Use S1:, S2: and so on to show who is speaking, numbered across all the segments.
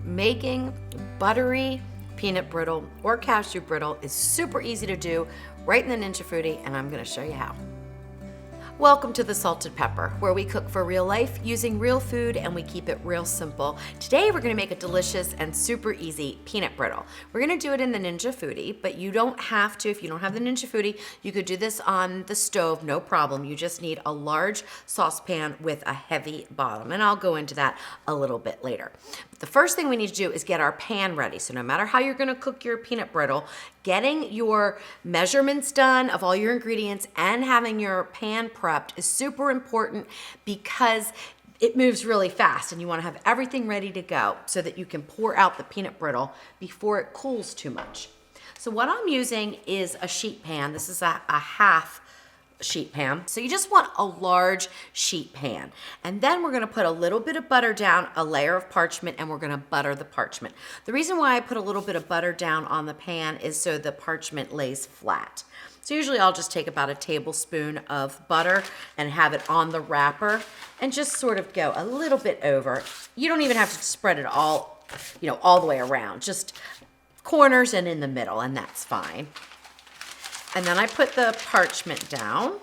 S1: Making buttery peanut brittle or cashew brittle is super easy to do right in the Ninja Foodie, and I'm going to show you how. Welcome to the Salted Pepper, where we cook for real life using real food and we keep it real simple. Today we're gonna make a delicious and super easy peanut brittle. We're gonna do it in the Ninja Foodie, but you don't have to. If you don't have the Ninja Foodie, you could do this on the stove, no problem. You just need a large saucepan with a heavy bottom, and I'll go into that a little bit later. The first thing we need to do is get our pan ready. So no matter how you're gonna cook your peanut brittle, getting your measurements done of all your ingredients and having your pan prepped is super important because it moves really fast and you wanna have everything ready to go so that you can pour out the peanut brittle before it cools too much. So what I'm using is a sheet pan. This is a half sheet pan. So you just want a large sheet pan. And then we're gonna put a little bit of butter down, a layer of parchment, and we're gonna butter the parchment. The reason why I put a little bit of butter down on the pan is so the parchment lays flat. So usually I'll just take about a tablespoon of butter and have it on the wrapper and just sort of go a little bit over. You don't even have to spread it all, all the way around, just corners and in the middle, and that's fine. And then I put the parchment down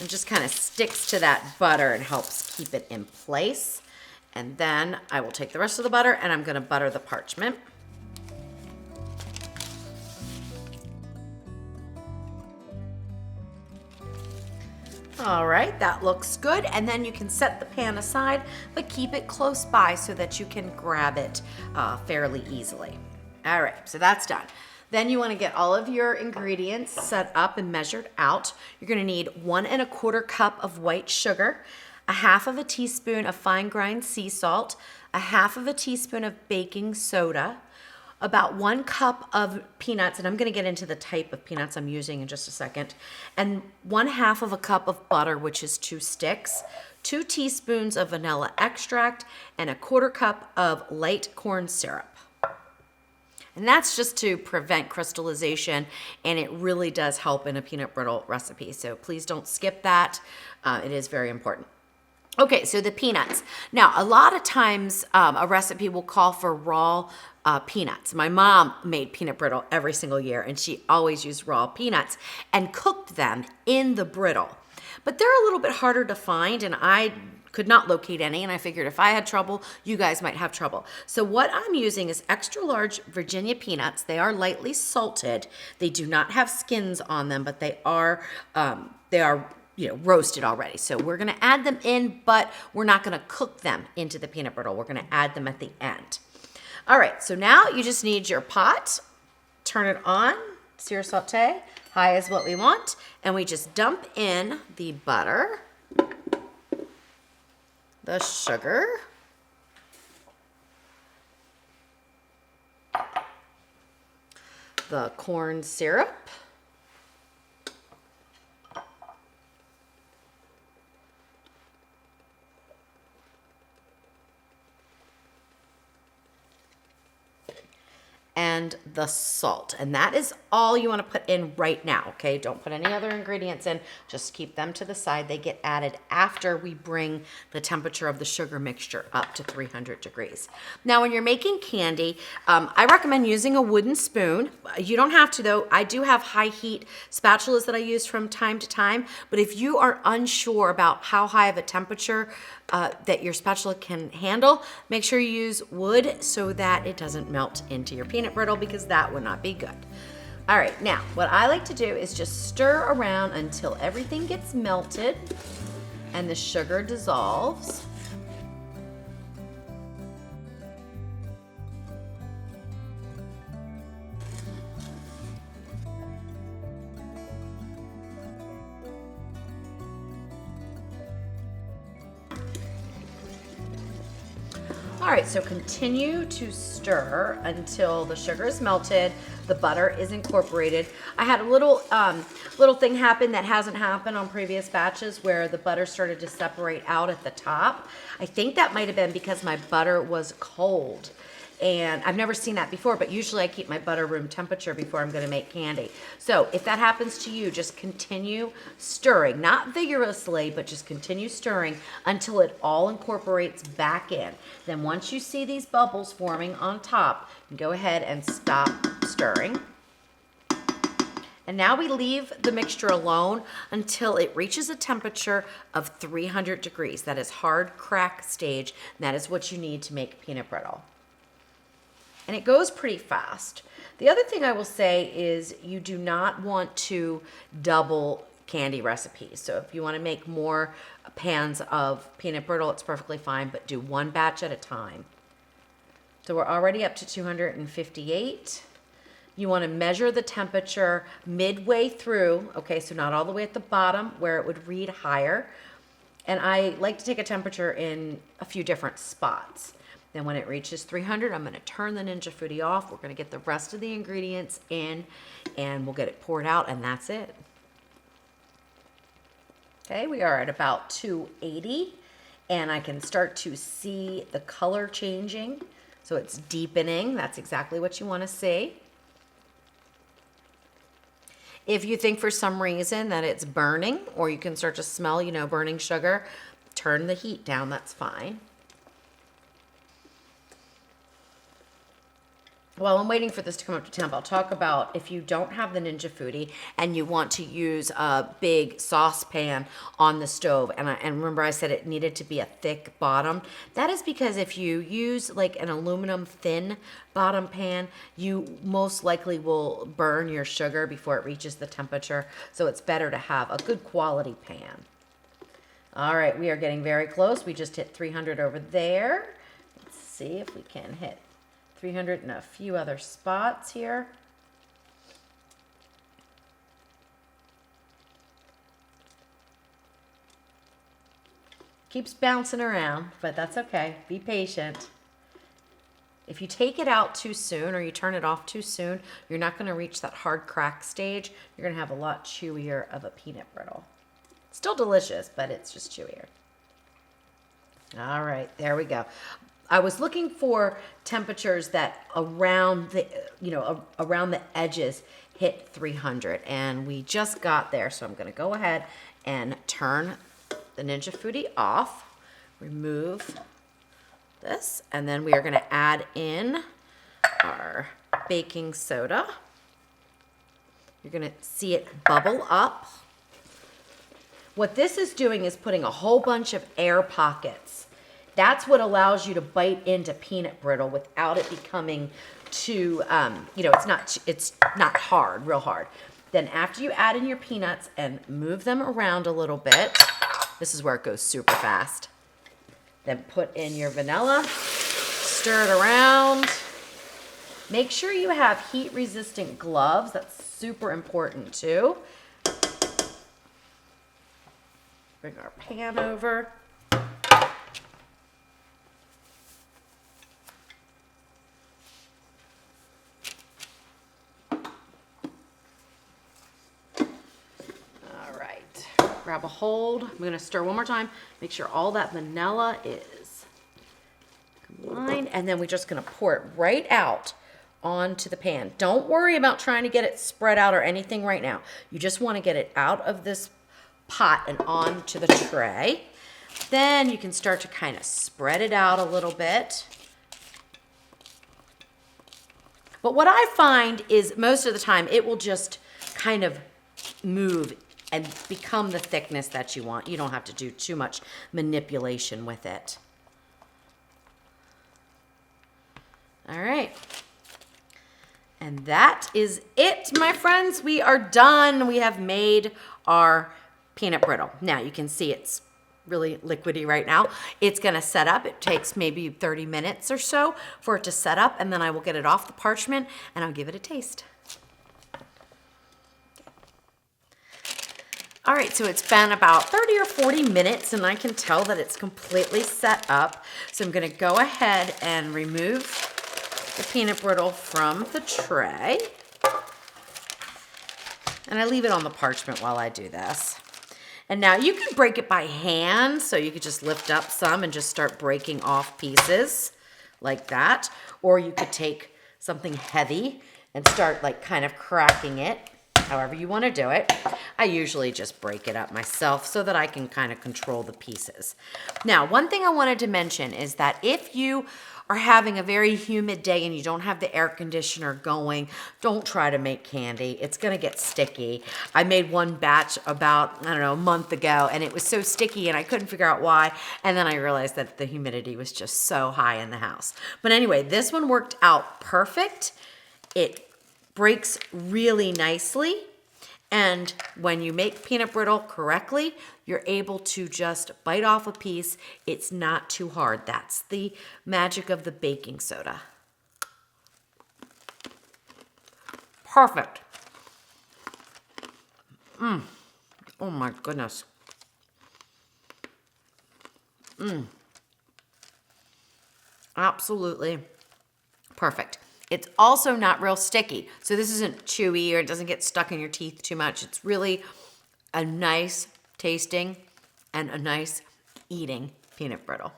S1: and just kind of sticks to that butter and helps keep it in place. And then I will take the rest of the butter and I'm gonna butter the parchment. All right, that looks good. And then you can set the pan aside, but keep it close by so that you can grab it fairly easily. All right, so that's done. Then you want to get all of your ingredients set up and measured out. You're going to need 1 1/4 cup of white sugar, a 1/2 teaspoon of fine grind sea salt, a 1/2 teaspoon of baking soda, about 1 cup of peanuts, and I'm going to get into the type of peanuts I'm using in just a second, and 1/2 cup of butter, which is 2 sticks, 2 teaspoons of vanilla extract, and a 1/4 cup of light corn syrup. And that's just to prevent crystallization, and it really does help in a peanut brittle recipe. So please don't skip that. It is very important. Okay, so the peanuts. Now, a lot of times a recipe will call for raw peanuts. My mom made peanut brittle every single year, and she always used raw peanuts and cooked them in the brittle. But they're a little bit harder to find, and I could not locate any, and I figured if I had trouble, you guys might have trouble. So what I'm using is extra large Virginia peanuts. They are lightly salted. They do not have skins on them, but they are roasted already. So we're gonna add them in, but we're not gonna cook them into the peanut brittle. We're gonna add them at the end. All right, so now you just need your pot, turn it on, sear saute, high is what we want, and we just dump in the butter, the sugar, the corn syrup, and the salt. And that is all you want to put in right now, okay? Don't put any other ingredients in. Just keep them to the side. They get added after we bring the temperature of the sugar mixture up to 300 degrees. Now, when you're making candy, I recommend using a wooden spoon. You don't have to, though. I do have high heat spatulas that I use from time to time, but if you are unsure about how high of a temperature that your spatula can handle, make sure you use wood so that it doesn't melt into your peanut brittle, because that would not be good. All right, now what I like to do is just stir around until everything gets melted and the sugar dissolves. All right, so continue to stir until the sugar is melted, the butter is incorporated. I had a little thing happen that hasn't happened on previous batches where the butter started to separate out at the top. I think that might have been because my butter was cold. And I've never seen that before, but usually I keep my butter room temperature before I'm gonna make candy. So if that happens to you, just continue stirring, not vigorously, but just continue stirring until it all incorporates back in. Then once you see these bubbles forming on top, go ahead and stop stirring. And now we leave the mixture alone until it reaches a temperature of 300 degrees. That is hard crack stage. And that is what you need to make peanut brittle. And it goes pretty fast. The other thing I will say is you do not want to double candy recipes. So if you want to make more pans of peanut brittle, it's perfectly fine, but do one batch at a time. So we're already up to 258. You want to measure the temperature midway through, okay, so not all the way at the bottom where it would read higher. And I like to take a temperature in a few different spots. Then when it reaches 300, I'm going to turn the Ninja Foodi off. We're going to get the rest of the ingredients in, and we'll get it poured out, and that's it. Okay, we are at about 280, and I can start to see the color changing. So it's deepening. That's exactly what you want to see. If you think for some reason that it's burning, or you can start to smell, burning sugar, turn the heat down, that's fine. While I'm waiting for this to come up to temp, I'll talk about if you don't have the Ninja Foodi and you want to use a big saucepan on the stove, and remember I said it needed to be a thick bottom. That is because if you use like an aluminum thin bottom pan, you most likely will burn your sugar before it reaches the temperature. So it's better to have a good quality pan. All right, we are getting very close. We just hit 300 over there. Let's see if we can hit 300 in a few other spots here. Keeps bouncing around, but that's okay. Be patient. If you take it out too soon or you turn it off too soon, you're not going to reach that hard crack stage. You're going to have a lot chewier of a peanut brittle. Still delicious, but it's just chewier. All right, there we go. I was looking for temperatures that around the, around the edges hit 300, and we just got there. So I'm going to go ahead and turn the Ninja Foodi off, remove this, and then we are going to add in our baking soda. You're going to see it bubble up. What this is doing is putting a whole bunch of air pockets. That's what allows you to bite into peanut brittle without it becoming too, it's not hard, real hard. Then after you add in your peanuts and move them around a little bit, this is where it goes super fast. Then put in your vanilla, stir it around. Make sure you have heat-resistant gloves. That's super important too. Bring our pan over. Grab a hold. I'm going to stir one more time. Make sure all that vanilla is combined. And then we're just going to pour it right out onto the pan. Don't worry about trying to get it spread out or anything right now. You just want to get it out of this pot and onto the tray. Then you can start to kind of spread it out a little bit. But what I find is most of the time it will just kind of move and become the thickness that you want. You don't have to do too much manipulation with it. All right. And that is it, my friends. We are done. We have made our peanut brittle. Now you can see it's really liquidy right now. It's gonna set up. It takes maybe 30 minutes or so for it to set up, and then I will get it off the parchment and I'll give it a taste. All right, so it's been about 30 or 40 minutes and I can tell that it's completely set up. So I'm gonna go ahead and remove the peanut brittle from the tray. And I leave it on the parchment while I do this. And now you can break it by hand, so you could just lift up some and just start breaking off pieces like that. Or you could take something heavy and start like kind of cracking it, however you want to do it. I usually just break it up myself so that I can kind of control the pieces. Now, one thing I wanted to mention is that if you are having a very humid day and you don't have the air conditioner going, don't try to make candy. It's gonna get sticky. I made one batch about, I don't know, a month ago, and it was so sticky and I couldn't figure out why. And then I realized that the humidity was just so high in the house. But anyway, this one worked out perfect. It breaks really nicely. And when you make peanut brittle correctly, you're able to just bite off a piece. It's not too hard. That's the magic of the baking soda. Perfect. Oh my goodness. Absolutely perfect. It's also not real sticky. So this isn't chewy or it doesn't get stuck in your teeth too much. It's really a nice tasting and a nice eating peanut brittle.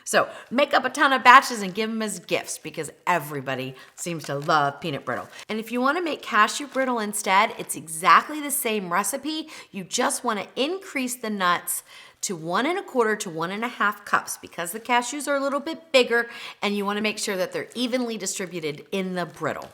S1: So make up a ton of batches and give them as gifts because everybody seems to love peanut brittle. And if you want to make cashew brittle instead, it's exactly the same recipe. You just want to increase the nuts to 1 1/4 to 1 1/2 cups because the cashews are a little bit bigger and you want to make sure that they're evenly distributed in the brittle.